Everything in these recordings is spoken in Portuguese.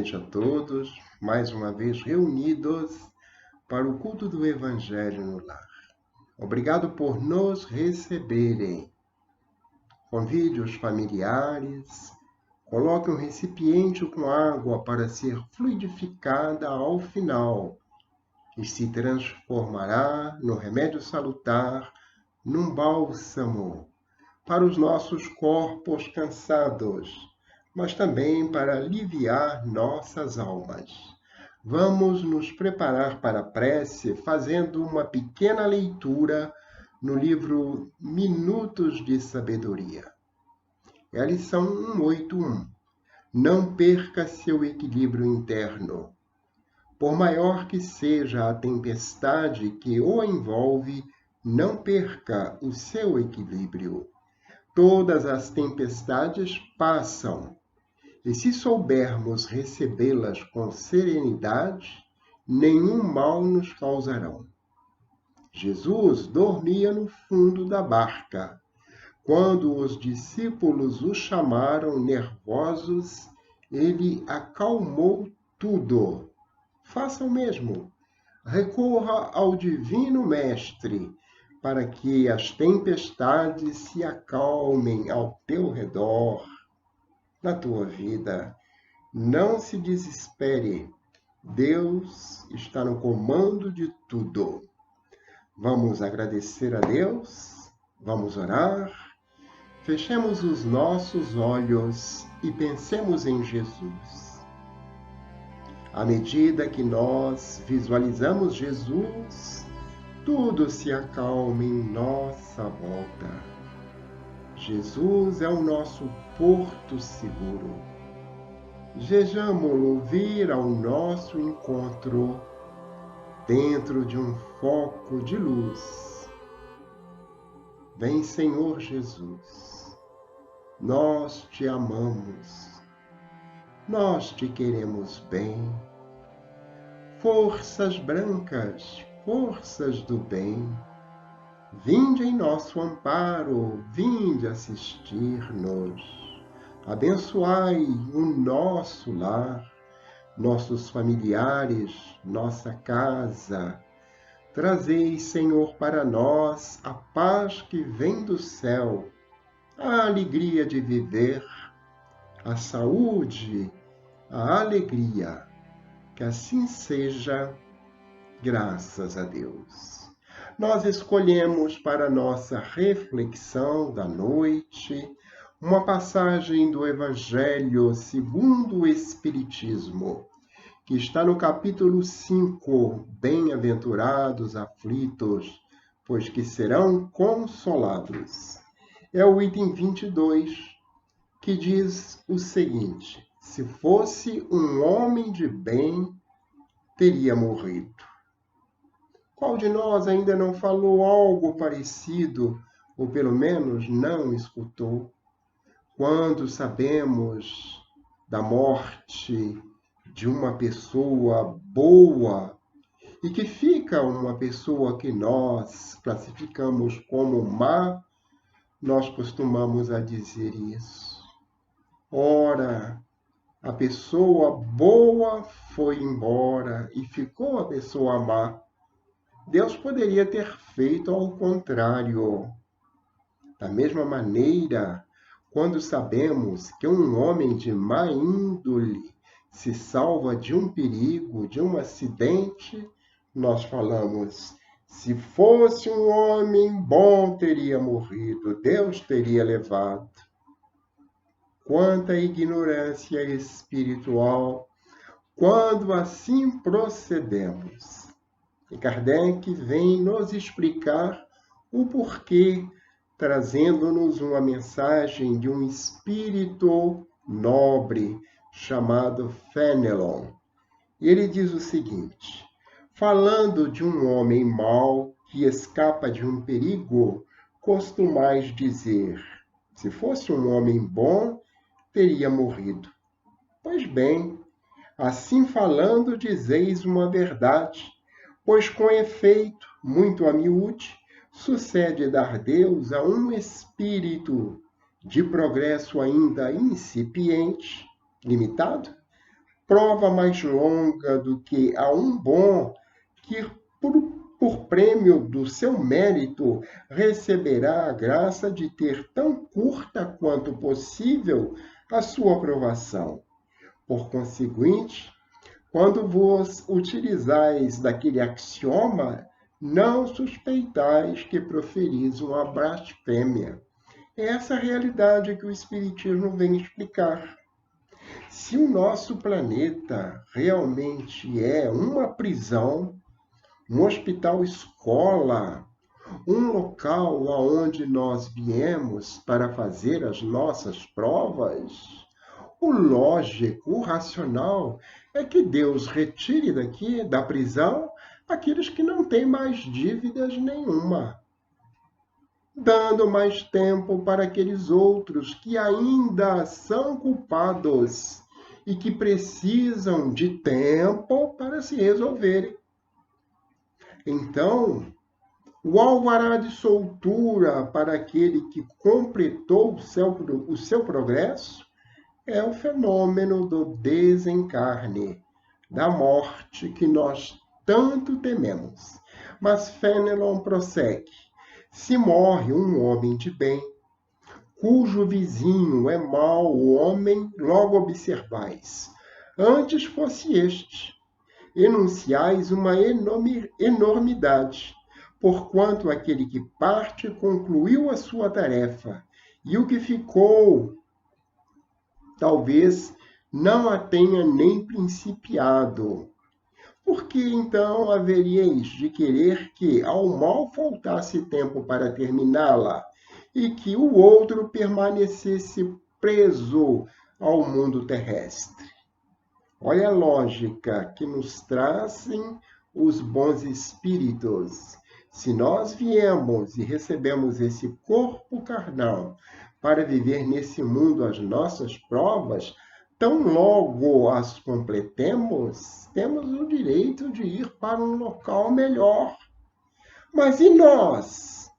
noite a todos, mais uma vez reunidos para o culto do Evangelho no lar. Obrigado por nos receberem. Convide os familiares, coloque um recipiente com água para ser fluidificada ao final e se transformará no remédio salutar, num bálsamo para os nossos corpos cansados, mas também para aliviar nossas almas. Vamos nos preparar para a prece fazendo uma pequena leitura no livro Minutos de Sabedoria. É a lição 181. Não perca seu equilíbrio interno. Por maior que seja a tempestade que o envolve, não perca o seu equilíbrio. Todas as tempestades passam, e se soubermos recebê-las com serenidade, nenhum mal nos causarão. Jesus dormia no fundo da barca. Quando os discípulos o chamaram nervosos, ele acalmou tudo. Faça o mesmo. Recorra ao Divino Mestre, para que as tempestades se acalmem ao teu redor, na tua vida. Não se desespere. Deus está no comando de tudo. Vamos agradecer a Deus, vamos orar, fechemos os nossos olhos e pensemos em Jesus. À medida que nós visualizamos Jesus, tudo se acalma em nossa volta. Jesus é o nosso porto seguro. Vejamo-lo vir ao nosso encontro dentro de um foco de luz. Vem, Senhor Jesus, nós te amamos, nós te queremos bem. Forças brancas, forças do bem, vinde em nosso amparo, vinde assistir-nos. Abençoai o nosso lar, nossos familiares, nossa casa. Trazei, Senhor, para nós a paz que vem do céu, a alegria de viver, a saúde, a alegria. Que assim seja, graças a Deus. Nós escolhemos para nossa reflexão da noite uma passagem do Evangelho segundo o Espiritismo, que está no capítulo 5, Bem-aventurados aflitos, pois que serão consolados. É o item 22, que diz o seguinte: se fosse um homem de bem, teria morrido. Qual de nós ainda não falou algo parecido, ou pelo menos não escutou? Quando sabemos da morte de uma pessoa boa e que fica uma pessoa que nós classificamos como má, nós costumamos a dizer isso. Ora, a pessoa boa foi embora e ficou a pessoa má. Deus poderia ter feito ao contrário. Da mesma maneira, quando sabemos que um homem de má índole se salva de um perigo, de um acidente, nós falamos: se fosse um homem bom, teria morrido, Deus teria levado. Quanta ignorância espiritual quando assim procedemos. E Kardec vem nos explicar o porquê, trazendo-nos uma mensagem de um espírito nobre chamado Fenelon. E ele diz o seguinte: falando de um homem mau que escapa de um perigo, costumais dizer: se fosse um homem bom, teria morrido. Pois bem, assim falando, dizeis uma verdade, pois com efeito, muito a miúde, sucede dar Deus a um espírito de progresso ainda incipiente, limitado, prova mais longa do que a um bom que, por prêmio do seu mérito, receberá a graça de ter tão curta quanto possível a sua aprovação. Por conseguinte, quando vos utilizais daquele axioma, não suspeitais que proferis uma blasfêmia. É essa a realidade que o Espiritismo vem explicar. Se o nosso planeta realmente é uma prisão, um hospital-escola, um local aonde nós viemos para fazer as nossas provas, o lógico, o racional é que Deus retire daqui da prisão aqueles que não têm mais dívidas nenhuma, dando mais tempo para aqueles outros que ainda são culpados e que precisam de tempo para se resolverem. Então, o alvará de soltura para aquele que completou o seu progresso é o fenômeno do desencarne, da morte que nós tanto tememos. Mas Fenelon prossegue: se morre um homem de bem, cujo vizinho é mau homem, logo observais. Antes fosse este, enunciais uma enormidade, porquanto aquele que parte concluiu a sua tarefa, e o que ficou, talvez não a tenha nem principiado. Por que então haveríeis de querer que ao mal faltasse tempo para terminá-la e que o outro permanecesse preso ao mundo terrestre? Olha a lógica que nos trazem os bons espíritos. Se nós viemos e recebemos esse corpo carnal para viver nesse mundo as nossas provas, tão logo as completemos, temos o direito de ir para um local melhor. Mas e nós,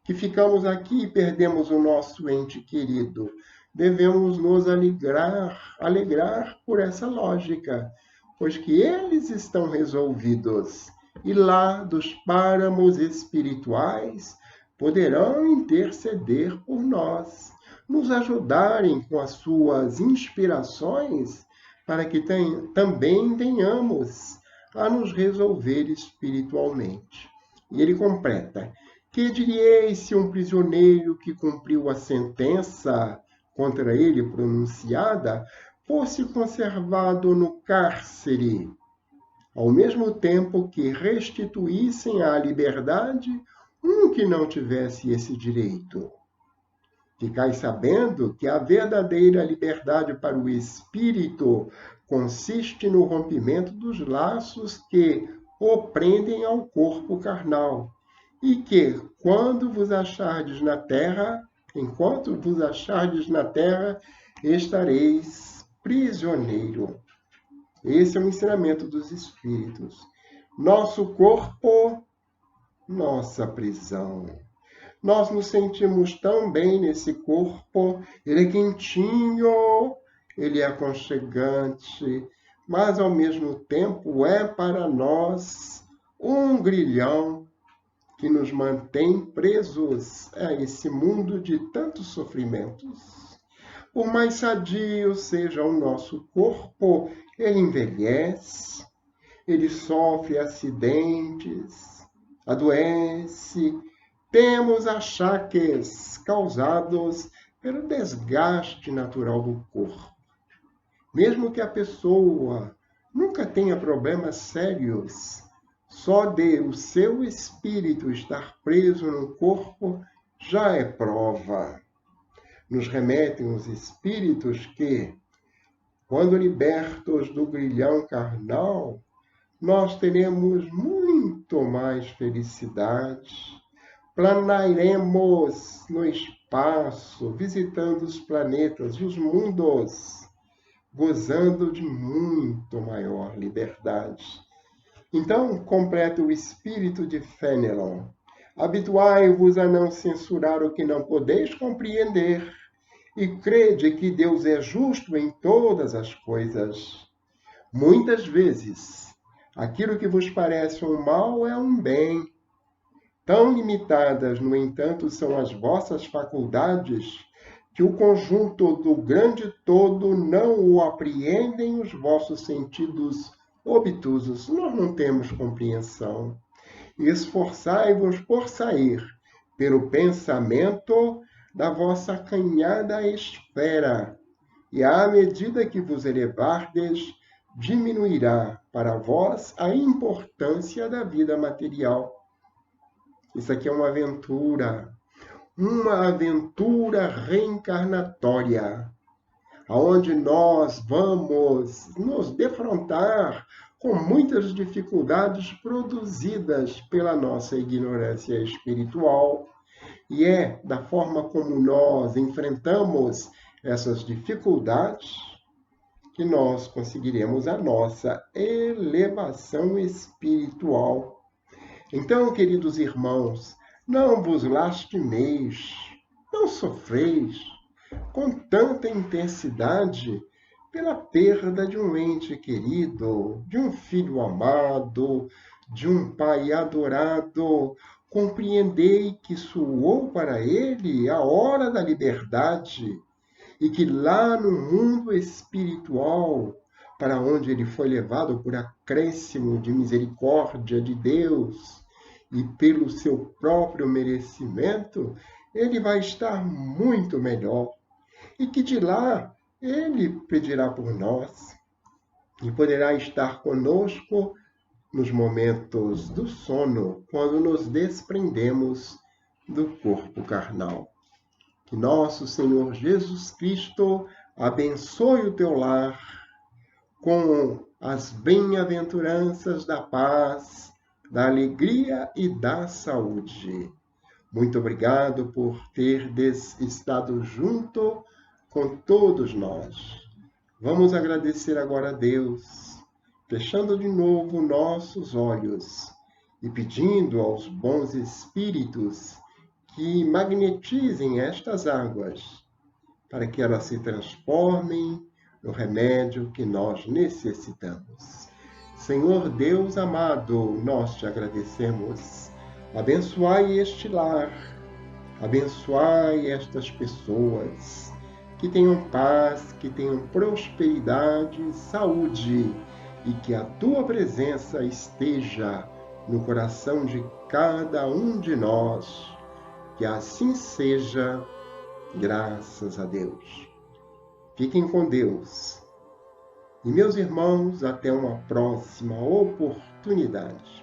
que ficamos aqui e perdemos o nosso ente querido? Devemos nos alegrar por essa lógica, pois que eles estão resolvidos, e lá dos páramos espirituais poderão interceder por nós, nos ajudarem com as suas inspirações, para que também venhamos a nos resolver espiritualmente. E ele completa: que dirieis se um prisioneiro que cumpriu a sentença contra ele pronunciada fosse conservado no cárcere, ao mesmo tempo que restituíssem à liberdade um que não tivesse esse direito? Ficai sabendo que a verdadeira liberdade para o espírito consiste no rompimento dos laços que o prendem ao corpo carnal, e que, enquanto vos achardes na terra, estareis prisioneiro. Esse é o ensinamento dos espíritos. Nosso corpo, nossa prisão. Nós nos sentimos tão bem nesse corpo, ele é quentinho, ele é aconchegante, mas ao mesmo tempo é para nós um grilhão que nos mantém presos a esse mundo de tantos sofrimentos. Por mais sadio seja o nosso corpo, ele envelhece, ele sofre acidentes, adoece, temos achaques causados pelo desgaste natural do corpo. Mesmo que a pessoa nunca tenha problemas sérios, só de o seu espírito estar preso no corpo já é prova. Nos remetem os espíritos que, quando libertos do grilhão carnal, nós teremos muito mais felicidade. Planaremos no espaço, visitando os planetas e os mundos, gozando de muito maior liberdade. Então, completa o espírito de Fenelon: habituai-vos a não censurar o que não podeis compreender, e crede que Deus é justo em todas as coisas. Muitas vezes, aquilo que vos parece um mal é um bem. Tão limitadas, no entanto, são as vossas faculdades, que o conjunto do grande todo não o apreendem os vossos sentidos obtusos. Nós não temos compreensão. Esforçai-vos por sair, pelo pensamento, da vossa acanhada esfera, e à medida que vos elevardes, diminuirá para vós a importância da vida material. Isso aqui é uma aventura reencarnatória, onde nós vamos nos defrontar com muitas dificuldades produzidas pela nossa ignorância espiritual. E é da forma como nós enfrentamos essas dificuldades que nós conseguiremos a nossa elevação espiritual. Então, queridos irmãos, não vos lastimeis, não sofreis com tanta intensidade pela perda de um ente querido, de um filho amado, de um pai adorado. Compreendei que soou para ele a hora da liberdade e que lá no mundo espiritual, para onde ele foi levado por acréscimo de misericórdia de Deus e pelo seu próprio merecimento, ele vai estar muito melhor. E que de lá ele pedirá por nós e poderá estar conosco nos momentos do sono, quando nos desprendemos do corpo carnal. Que nosso Senhor Jesus Cristo abençoe o teu lar com as bem-aventuranças da paz, da alegria e da saúde. Muito obrigado por terdes estado junto com todos nós. Vamos agradecer agora a Deus, fechando de novo nossos olhos e pedindo aos bons espíritos que magnetizem estas águas para que elas se transformem no remédio que nós necessitamos. Senhor Deus amado, nós te agradecemos. Abençoai este lar, abençoai estas pessoas, que tenham paz, que tenham prosperidade, saúde, e que a tua presença esteja no coração de cada um de nós. Que assim seja, graças a Deus. Fiquem com Deus. E meus irmãos, até uma próxima oportunidade.